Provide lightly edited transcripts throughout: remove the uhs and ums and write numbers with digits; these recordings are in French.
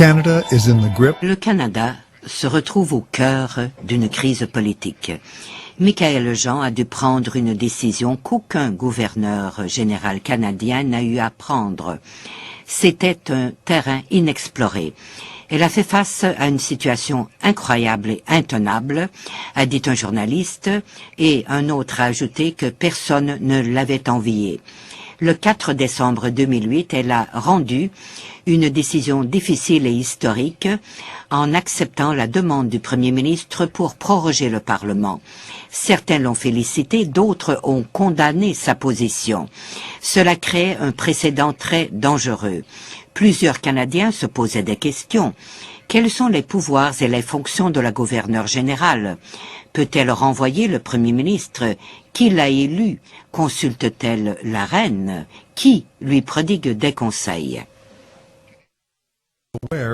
Canada is in the grip. Le Canada se retrouve au cœur d'une crise politique. Michaël Jean a dû prendre une décision qu'aucun gouverneur général canadien n'a eu à prendre. C'était un terrain inexploré. Elle a fait face à une situation incroyable et intenable, a dit un journaliste, et un autre a ajouté que personne ne l'avait enviée. Le 4 décembre 2008, elle a rendu une décision difficile et historique en acceptant la demande du Premier ministre pour proroger le Parlement. Certains l'ont félicité, d'autres ont condamné sa position. Cela crée un précédent très dangereux. Plusieurs Canadiens se posaient des questions. Quels sont les pouvoirs et les fonctions de la gouverneure générale? Peut-elle renvoyer le Premier ministre? Qui l'a élu? Consulte-t-elle la reine? Qui lui prodigue des conseils?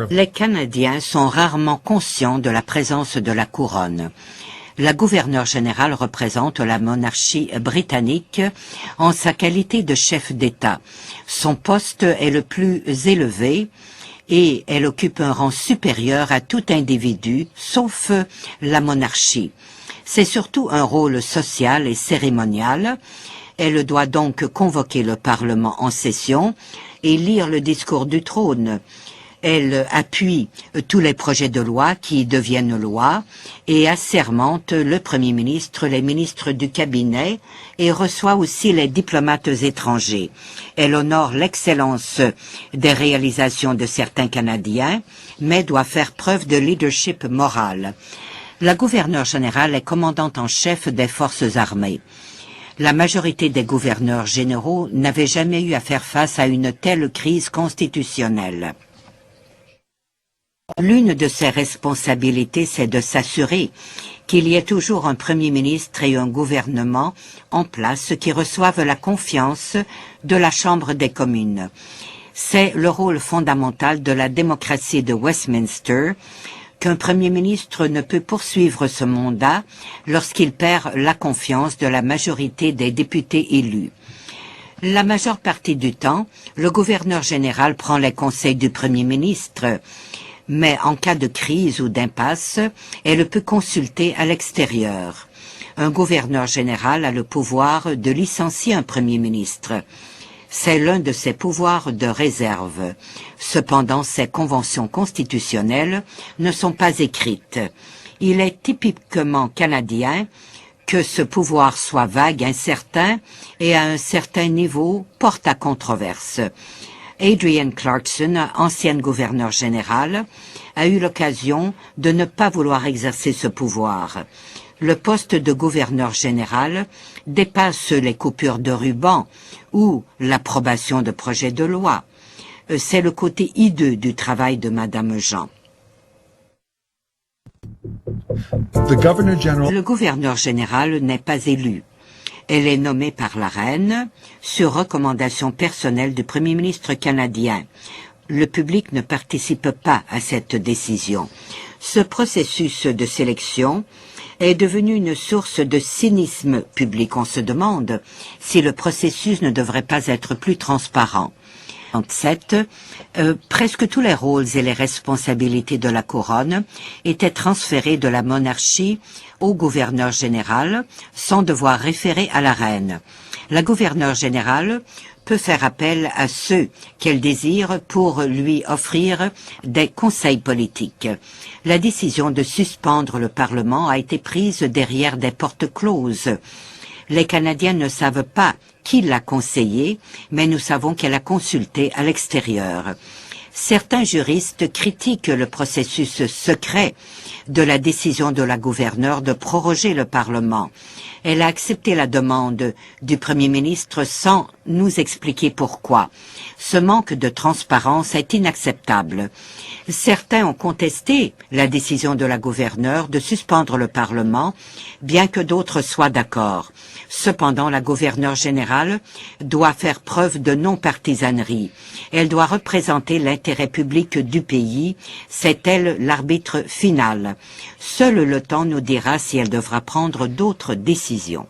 Les Canadiens sont rarement conscients de la présence de la couronne. La gouverneure générale représente la monarchie britannique en sa qualité de chef d'État. Son poste est le plus élevé et elle occupe un rang supérieur à tout individu, sauf la monarchie. C'est surtout un rôle social et cérémonial. Elle doit donc convoquer le Parlement en session et lire le discours du trône. Elle appuie tous les projets de loi qui deviennent loi et assermente le Premier ministre, les ministres du cabinet et reçoit aussi les diplomates étrangers. Elle honore l'excellence des réalisations de certains Canadiens, mais doit faire preuve de leadership moral. La gouverneure générale est commandante en chef des forces armées. La majorité des gouverneurs généraux n'avaient jamais eu à faire face à une telle crise constitutionnelle. L'une de ses responsabilités, c'est de s'assurer qu'il y ait toujours un Premier ministre et un gouvernement en place qui reçoivent la confiance de la Chambre des communes. C'est le rôle fondamental de la démocratie de Westminster qu'un Premier ministre ne peut poursuivre ce mandat lorsqu'il perd la confiance de la majorité des députés élus. La majeure partie du temps, le gouverneur général prend les conseils du Premier ministre, mais en cas de crise ou d'impasse, elle peut consulter à l'extérieur. Un gouverneur général a le pouvoir de licencier un Premier ministre. C'est l'un de ses pouvoirs de réserve. Cependant, ces conventions constitutionnelles ne sont pas écrites. Il est typiquement canadien que ce pouvoir soit vague, incertain et à un certain niveau porte à controverse. Adrienne Clarkson, ancienne gouverneure générale, a eu l'occasion de ne pas vouloir exercer ce pouvoir. Le poste de gouverneur général dépasse les coupures de ruban ou l'approbation de projets de loi. C'est le côté hideux du travail de Madame Jean. Le gouverneur général n'est pas élu. Elle est nommée par la reine sur recommandation personnelle du Premier ministre canadien. Le public ne participe pas à cette décision. Ce processus de sélection est devenu une source de cynisme public. On se demande si le processus ne devrait pas être plus transparent. Presque tous les rôles et les responsabilités de la couronne étaient transférés de la monarchie au gouverneur général sans devoir référer à la reine. La gouverneure générale peut faire appel à ceux qu'elle désire pour lui offrir des conseils politiques. La décision de suspendre le Parlement a été prise derrière des portes closes. Les Canadiens ne savent pas qui l'a conseillée, mais nous savons qu'elle a consulté à l'extérieur. Certains juristes critiquent le processus secret de la décision de la gouverneure de proroger le Parlement. Elle a accepté la demande du Premier ministre sans nous expliquer pourquoi. Ce manque de transparence est inacceptable. Certains ont contesté la décision de la gouverneure de suspendre le Parlement, bien que d'autres soient d'accord. Cependant, la gouverneure générale doit faire preuve de non-partisanerie. Elle doit représenter l'intérêt public du pays. C'est elle l'arbitre final. Seul le temps nous dira si elle devra prendre d'autres décisions.